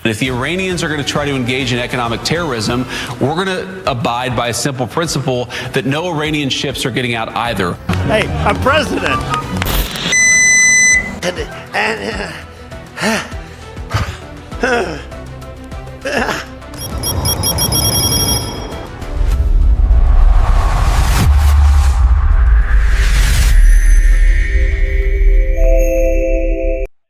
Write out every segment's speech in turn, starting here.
If the Iranians are going to try to engage in economic terrorism, we're going to abide by a simple principle that no Iranian ships are getting out either. Hey, I'm president.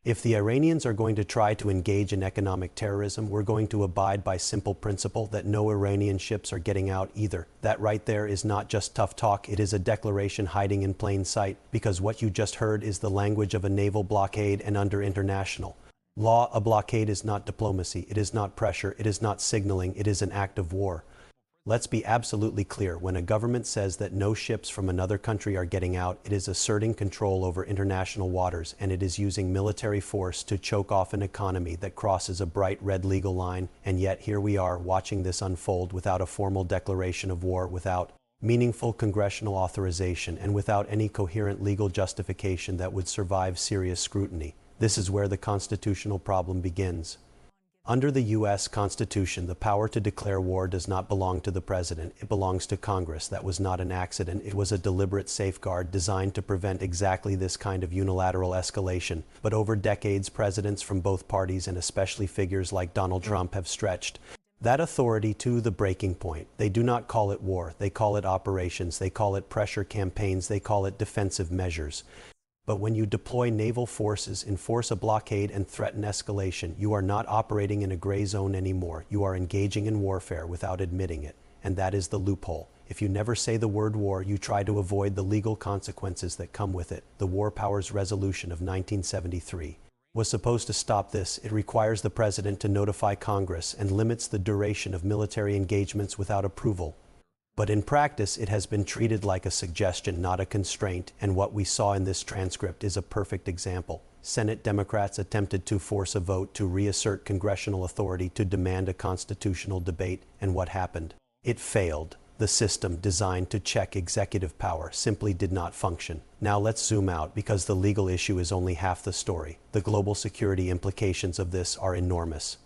If the Iranians are going to try to engage in economic terrorism, we're going to abide by simple principle that no Iranian ships are getting out either. That right there is not just tough talk, it is a declaration hiding in plain sight, because what you just heard is the language of a naval blockade and under international law. A blockade is not diplomacy, it is not pressure, it is not signaling, it is an act of war. Let's be absolutely clear, when a government says that no ships from another country are getting out, it is asserting control over international waters, and it is using military force to choke off an economy that crosses a bright red legal line, and yet here we are watching this unfold without a formal declaration of war, without meaningful congressional authorization, and without any coherent legal justification that would survive serious scrutiny. This is where the constitutional problem begins. Under the U.S. Constitution, the power to declare war does not belong to the President. It belongs to Congress. That was not an accident. It was a deliberate safeguard designed to prevent exactly this kind of unilateral escalation. But over decades, presidents from both parties, and especially figures like Donald Trump, have stretched that authority to the breaking point. They do not call it war. They call it operations. They call it pressure campaigns. They call it defensive measures. But when you deploy naval forces, enforce a blockade, and threaten escalation, you are not operating in a gray zone anymore. You are engaging in warfare without admitting it. And that is the loophole. If you never say the word war, you try to avoid the legal consequences that come with it. The War Powers Resolution of 1973 was supposed to stop this. It requires the president to notify Congress and limits the duration of military engagements without approval. But in practice, it has been treated like a suggestion, not a constraint, and what we saw in this transcript is a perfect example. Senate Democrats attempted to force a vote to reassert congressional authority to demand a constitutional debate, and what happened? It failed. The system designed to check executive power simply did not function. Now let's zoom out, because the legal issue is only half the story. The global security implications of this are enormous.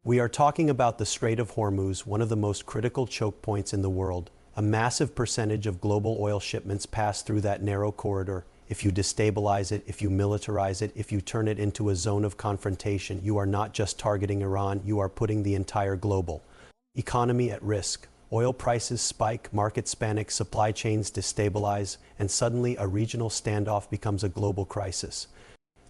We are talking about the Strait of Hormuz, one of the most critical choke points in the world. A massive percentage of global oil shipments pass through that narrow corridor. If you destabilize it, if you militarize it, if you turn it into a zone of confrontation, you are not just targeting Iran, you are putting the entire global economy at risk. Oil prices spike, markets panic, supply chains destabilize, and suddenly a regional standoff becomes a global crisis.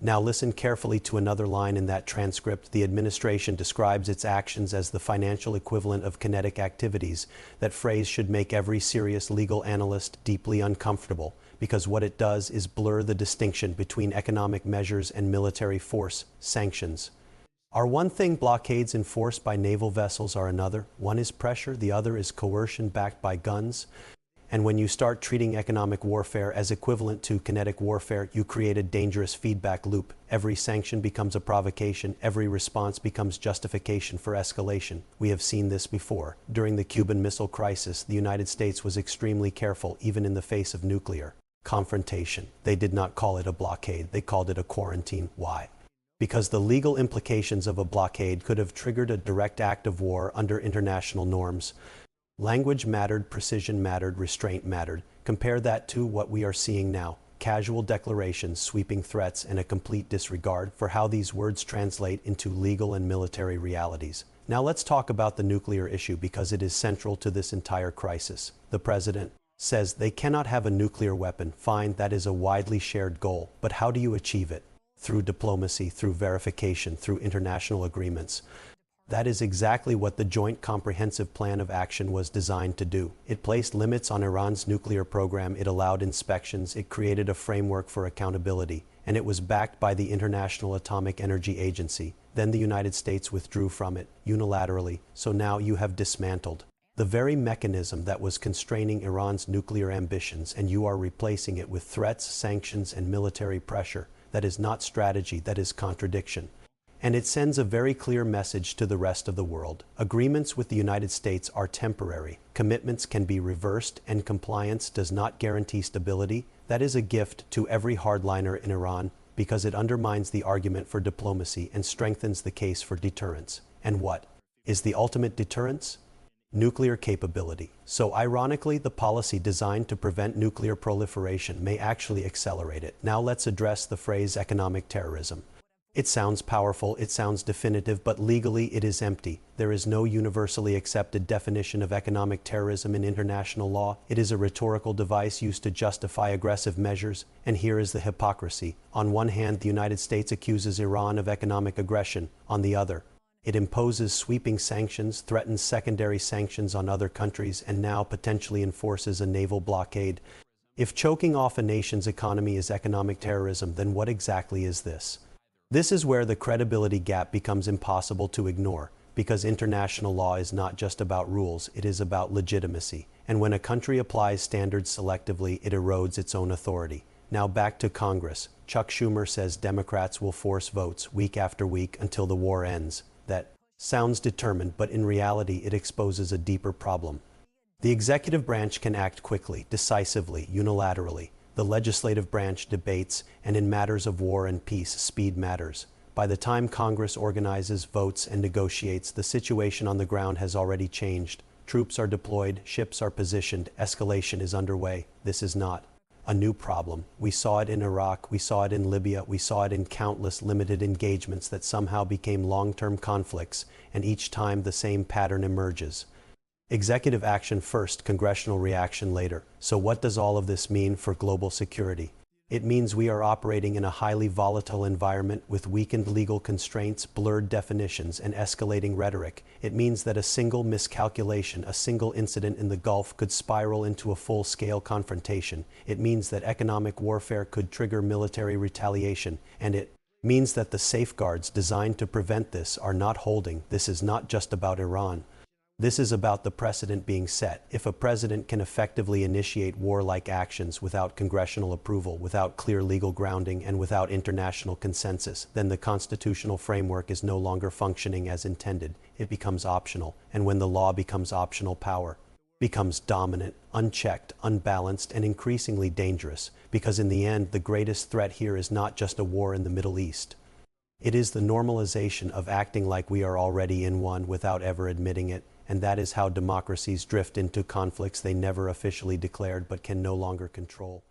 Now listen carefully to another line in that transcript. The administration describes its actions as the financial equivalent of kinetic activities. That phrase should make every serious legal analyst deeply uncomfortable, because what it does is blur the distinction between economic measures and military force, sanctions. Are one thing blockades enforced by naval vessels are another. One is pressure, the other is coercion backed by guns. And when you start treating economic warfare as equivalent to kinetic warfare, you create a dangerous feedback loop. Every sanction becomes a provocation. Every response becomes justification for escalation. We have seen this before. During the Cuban Missile Crisis, the United States was extremely careful, even in the face of nuclear confrontation. They did not call it a blockade. They called it a quarantine. Why? Because the legal implications of a blockade could have triggered a direct act of war under international norms. Language mattered, precision mattered, restraint mattered. Compare that to what we are seeing now. Casual declarations, sweeping threats, and a complete disregard for how these words translate into legal and military realities. Now let's talk about the nuclear issue, because it is central to this entire crisis. The president says they cannot have a nuclear weapon. Fine, that is a widely shared goal. But how do you achieve it? Through diplomacy, through verification, through international agreements. That is exactly what the Joint Comprehensive Plan of Action was designed to do. It placed limits on Iran's nuclear program, it allowed inspections, it created a framework for accountability, and it was backed by the International Atomic Energy Agency. Then the United States withdrew from it, unilaterally, so now you have dismantled the very mechanism that was constraining Iran's nuclear ambitions, and you are replacing it with threats, sanctions, and military pressure. That is not strategy, that is contradiction. And it sends a very clear message to the rest of the world. Agreements with the United States are temporary. Commitments can be reversed, and compliance does not guarantee stability. That is a gift to every hardliner in Iran, because it undermines the argument for diplomacy and strengthens the case for deterrence. And what is the ultimate deterrence? Nuclear capability. So ironically, the policy designed to prevent nuclear proliferation may actually accelerate it. Now let's address the phrase economic terrorism. It sounds powerful, it sounds definitive, but legally it is empty. There is no universally accepted definition of economic terrorism in international law. It is a rhetorical device used to justify aggressive measures. And here is the hypocrisy. On one hand, the United States accuses Iran of economic aggression. On the other, it imposes sweeping sanctions, threatens secondary sanctions on other countries, and now potentially enforces a naval blockade. If choking off a nation's economy is economic terrorism, then what exactly is this? This is where the credibility gap becomes impossible to ignore, because international law is not just about rules, it is about legitimacy. And when a country applies standards selectively, it erodes its own authority. Now back to Congress. Chuck Schumer says Democrats will force votes week after week until the war ends. That sounds determined, but in reality it exposes a deeper problem. The executive branch can act quickly, decisively, unilaterally. The legislative branch debates, and in matters of war and peace, speed matters. By the time Congress organizes, votes, and negotiates, the situation on the ground has already changed. Troops are deployed, ships are positioned, escalation is underway. This is not a new problem. We saw it in Iraq, we saw it in Libya, we saw it in countless limited engagements that somehow became long-term conflicts, and each time the same pattern emerges. Executive action first, congressional reaction later. So what does all of this mean for global security? It means we are operating in a highly volatile environment with weakened legal constraints, blurred definitions, and escalating rhetoric. It means that a single miscalculation, a single incident in the Gulf could spiral into a full-scale confrontation. It means that economic warfare could trigger military retaliation. And it means that the safeguards designed to prevent this are not holding. This is not just about Iran. This is about the precedent being set. If a president can effectively initiate warlike actions without congressional approval, without clear legal grounding, and without international consensus, then the constitutional framework is no longer functioning as intended. It becomes optional. And when the law becomes optional, power becomes dominant, unchecked, unbalanced, and increasingly dangerous. Because in the end, the greatest threat here is not just a war in the Middle East. It is the normalization of acting like we are already in one without ever admitting it. And that is how democracies drift into conflicts they never officially declared but can no longer control.